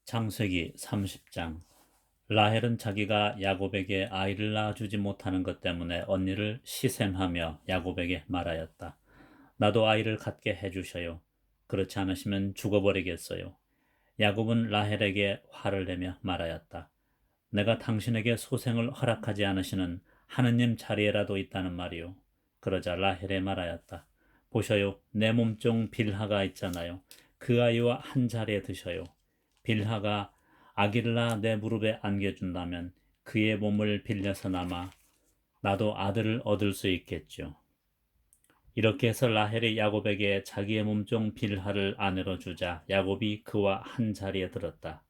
창세기 30장. 라헬은 자기가 야곱에게 아이를 낳아주지 못하는 것 때문에 언니를 시샘하며 야곱에게 말하였다. 나도 아이를 갖게 해주셔요. 그렇지 않으시면 죽어버리겠어요. 야곱은 라헬에게 화를 내며 말하였다. 내가 당신에게 소생을 허락하지 않으시는 하느님 자리에라도 있다는 말이요. 그러자 라헬에 말하였다. 보셔요. 내 몸종 빌하가 있잖아요. 그 아이와 한 자리에 드셔요. 빌하가 아기를 낳아 내 무릎에 안겨준다면 그의 몸을 빌려서나마 나도 아들을 얻을 수 있겠죠. 이렇게 해서 라헬이 야곱에게 자기의 몸종 빌하를 아내로 주자 야곱이 그와 한 자리에 들었다.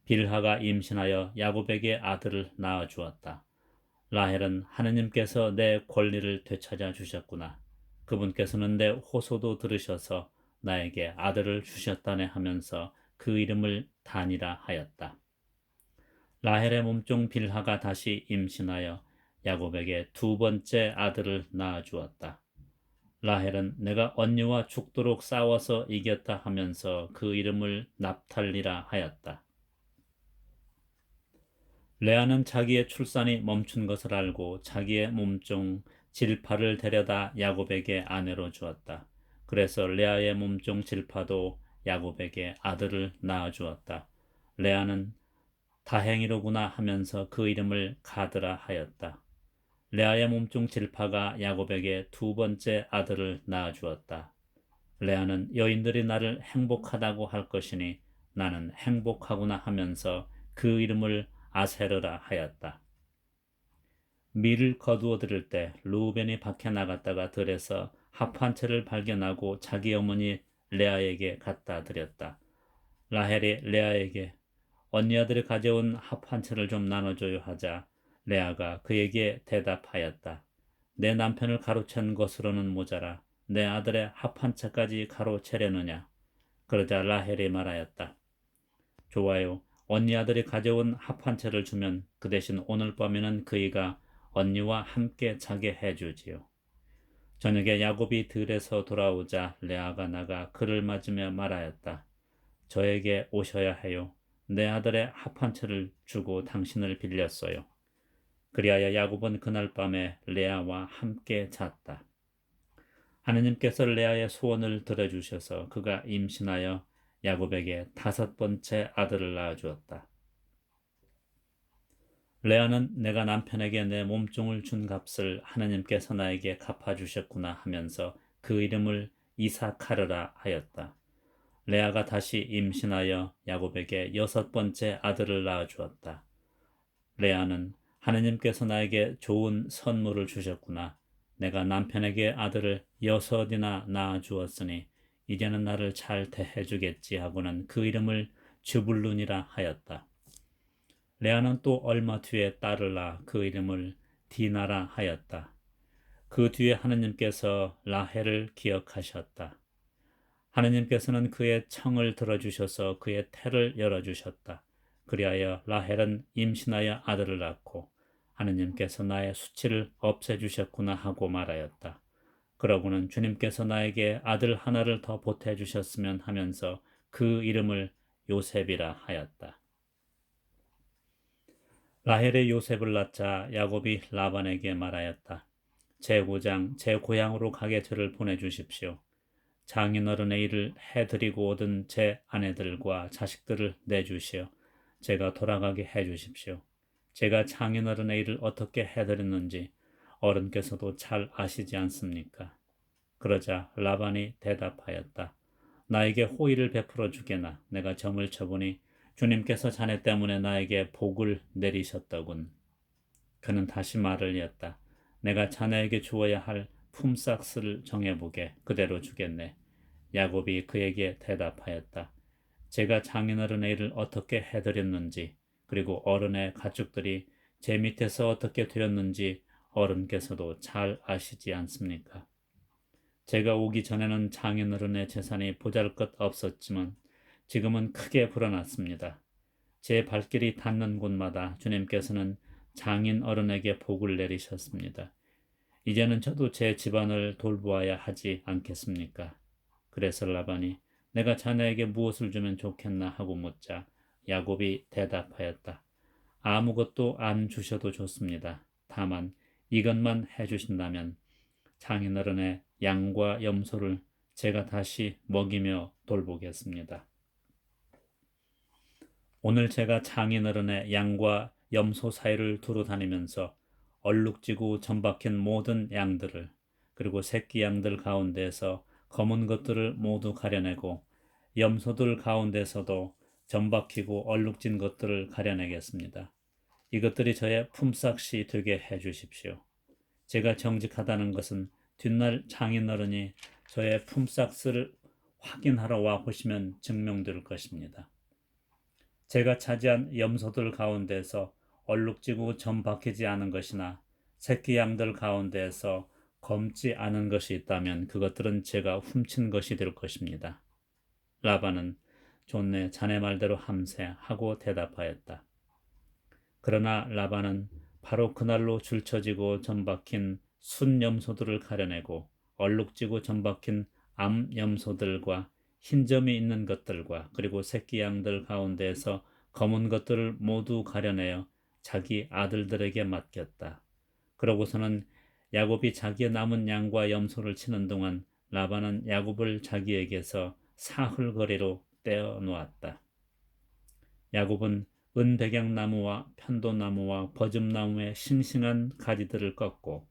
빌하가 임신하여 야곱에게 아들을 낳아 주었다. 라헬은 하느님께서 내 권리를 되찾아 주셨구나. 그분께서는 내 호소도 들으셔서 나에게 아들을 주셨다네 하면서 그 이름을 단이라 하였다. 라헬의 몸종 빌하가 다시 임신하여 야곱에게 두 번째 아들을 낳아 주었다. 라헬은 내가 언니와 죽도록 싸워서 이겼다 하면서 그 이름을 납탈리라 하였다. 레아는 자기의 출산이 멈춘 것을 알고 자기의 몸종 질파를 데려다 야곱에게 아내로 주었다. 그래서 레아의 몸종 질파도 야곱에게 아들을 낳아 주었다. 레아는 다행이로구나 하면서 그 이름을 가드라 하였다. 레아의 몸종 질파가 야곱에게 두 번째 아들을 낳아 주었다. 레아는 여인들이 나를 행복하다고 할 것이니 나는 행복하구나 하면서 그 이름을 아세르라 하였다. 밀을 거두어 들을 때 루벤이 밖에 나갔다가 들에서 합 한 채를 발견하고 자기 어머니 레아에게 갖다 드렸다. 라헬이 레아에게 언니 아들이 가져온 합 한 채를 좀 나눠줘요 하자 레아가 그에게 대답하였다. 내 남편을 가로챈 것으로는 모자라 내 아들의 합 한 채까지 가로채려느냐. 그러자 라헬이 말하였다. 좋아요. 언니 아들이 가져온 합 한 채를 주면 그 대신 오늘 밤에는 그이가 언니와 함께 자게 해주지요. 저녁에 야곱이 들에서 돌아오자 레아가 나가 그를 맞으며 말하였다. 저에게 오셔야 해요. 내 아들의 합 한 채를 주고 당신을 빌렸어요. 그리하여 야곱은 그날 밤에 레아와 함께 잤다. 하느님께서 레아의 소원을 들어주셔서 그가 임신하여 야곱에게 다섯 번째 아들을 낳아주었다. 레아는 내가 남편에게 내 몸종을 준 값을 하느님께서 나에게 갚아주셨구나 하면서 그 이름을 이사카르라 하였다. 레아가 다시 임신하여 야곱에게 여섯 번째 아들을 낳아주었다. 레아는 하느님께서 나에게 좋은 선물을 주셨구나. 내가 남편에게 아들을 여섯이나 낳아주었으니 이제는 나를 잘 대해주겠지 하고는 그 이름을 주불룬이라 하였다. 레아는 또 얼마 뒤에 딸을 낳아 그 이름을 디나라 하였다. 그 뒤에 하느님께서 라헬을 기억하셨다. 하느님께서는 그의 청을 들어주셔서 그의 태를 열어주셨다. 그리하여 라헬은 임신하여 아들을 낳고 하느님께서 나의 수치를 없애주셨구나 하고 말하였다. 그러고는 주님께서 나에게 아들 하나를 더 보태주셨으면 하면서 그 이름을 요셉이라 하였다. 라헬의 요셉을 낳자 야곱이 라반에게 말하였다. 제 고장, 제 고향으로 가게 저를 보내주십시오. 장인어른의 일을 해드리고 얻은 제 아내들과 자식들을 내주시어 제가 돌아가게 해주십시오. 제가 장인어른의 일을 어떻게 해드렸는지 어른께서도 잘 아시지 않습니까? 그러자 라반이 대답하였다. 나에게 호의를 베풀어 주게나 내가 점을 쳐보니 주님께서 자네 때문에 나에게 복을 내리셨더군. 그는 다시 말을 이었다. 내가 자네에게 주어야 할 품삯을 정해보게 그대로 주겠네. 야곱이 그에게 대답하였다. 제가 장인어른의 일을 어떻게 해드렸는지 그리고 어른의 가축들이 제 밑에서 어떻게 되었는지 어른께서도 잘 아시지 않습니까? 제가 오기 전에는 장인어른의 재산이 보잘것없었지만 지금은 크게 불어났습니다. 제 발길이 닿는 곳마다 주님께서는 장인어른에게 복을 내리셨습니다. 이제는 저도 제 집안을 돌보아야 하지 않겠습니까? 그래서 라반이 내가 자네에게 무엇을 주면 좋겠나 하고 묻자 야곱이 대답하였다. 아무것도 안 주셔도 좋습니다. 다만 이것만 해주신다면 장인어른의 양과 염소를 제가 다시 먹이며 돌보겠습니다. 오늘 제가 장인어른의 양과 염소 사이를 두루 다니면서 얼룩지고 점박힌 모든 양들을, 그리고 새끼 양들 가운데서 검은 것들을 모두 가려내고 염소들 가운데서도 점박히고 얼룩진 것들을 가려내겠습니다. 이것들이 저의 품삯이 되게 해주십시오. 제가 정직하다는 것은 뒷날 장인어른이 저의 품삯을 확인하러 와 보시면 증명될 것입니다. 제가 차지한 염소들 가운데서 얼룩지고 점박히지 않은 것이나 새끼 양들 가운데서 검지 않은 것이 있다면 그것들은 제가 훔친 것이 될 것입니다. 라반은 좋네, 자네 말대로 함세 하고 대답하였다. 그러나 라반은 바로 그날로 줄쳐지고 점박힌 순 염소들을 가려내고 얼룩지고 점박힌 암 염소들과 흰 점이 있는 것들과 그리고 새끼 양들 가운데에서 검은 것들을 모두 가려내어 자기 아들들에게 맡겼다. 그러고서는 야곱이 자기의 남은 양과 염소를 치는 동안 라반은 야곱을 자기에게서 사흘거리로 떼어 놓았다. 야곱은 은백양나무와 편도나무와 버즘나무의 싱싱한 가지들을 꺾고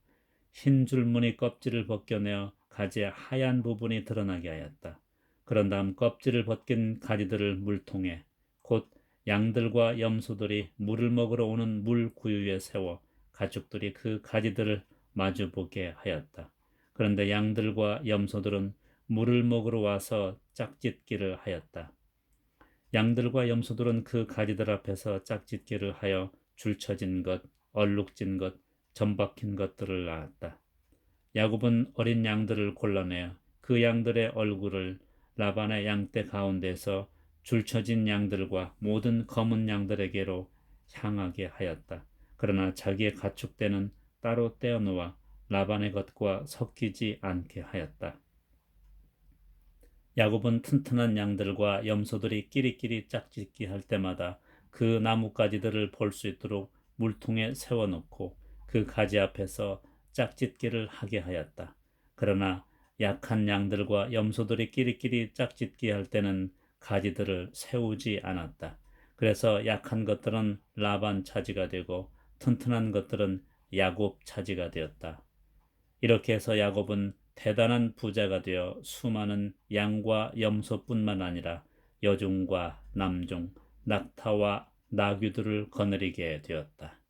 흰 줄무늬 껍질을 벗겨내어 가지의 하얀 부분이 드러나게 하였다. 그런 다음 껍질을 벗긴 가지들을 물통에, 곧 양들과 염소들이 물을 먹으러 오는 물구유에 세워 가축들이 그 가지들을 마주보게 하였다. 그런데 양들과 염소들은 물을 먹으러 와서 짝짓기를 하였다. 양들과 염소들은 그 가지들 앞에서 짝짓기를 하여 줄쳐진 것, 얼룩진 것, 점박힌 것들을 낳았다. 야곱은 어린 양들을 골라내어 그 양들의 얼굴을 라반의 양떼 가운데서 줄쳐진 양들과 모든 검은 양들에게로 향하게 하였다. 그러나 자기의 가축대는 따로 떼어놓아 라반의 것과 섞이지 않게 하였다. 야곱은 튼튼한 양들과 염소들이 끼리끼리 짝짓기 할 때마다 그 나뭇가지들을 볼 수 있도록 물통에 세워놓고 그 가지 앞에서 짝짓기를 하게 하였다. 그러나 약한 양들과 염소들이 끼리끼리 짝짓기 할 때는 가지들을 세우지 않았다. 그래서 약한 것들은 라반 차지가 되고 튼튼한 것들은 야곱 차지가 되었다. 이렇게 해서 야곱은 대단한 부자가 되어 수많은 양과 염소뿐만 아니라 여종과 남종, 낙타와 나귀들을 거느리게 되었다.